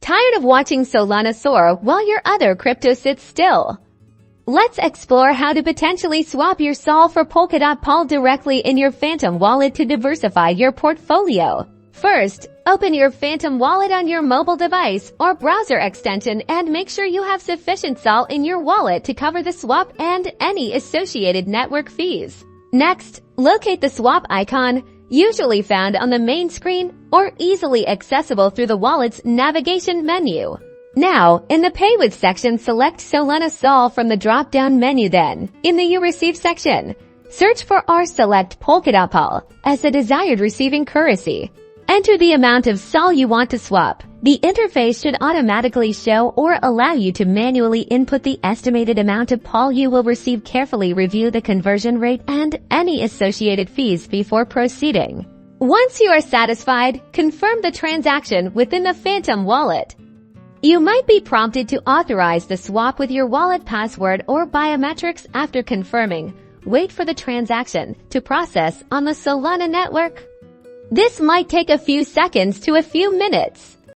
Tired of watching Solana soar while your other crypto sits still? Let's explore how to potentially swap your SOL for Polkadot POL directly in your Phantom Wallet to diversify your portfolio. First, open your Phantom Wallet on your mobile device or browser extension and make sure you have sufficient SOL in your wallet to cover the swap and any associated network fees. Next, locate the swap icon, usually found on the main screen or easily accessible through the wallet's navigation menu. Now, in the Pay With section, select Solana SOL from the drop-down menu. Then, in the You Receive section, search for or select Polkadot POL as the desired receiving currency. Enter the amount of SOL you want to swap. The interface should automatically show or allow you to manually input the estimated amount of POL you will receive. Carefully review the conversion rate and any associated fees before proceeding. Once you are satisfied, confirm the transaction within the Phantom Wallet. You might be prompted to authorize the swap with your wallet password or biometrics. After confirming, wait for the transaction to process on the Solana network. This might take a few seconds to a few minutes.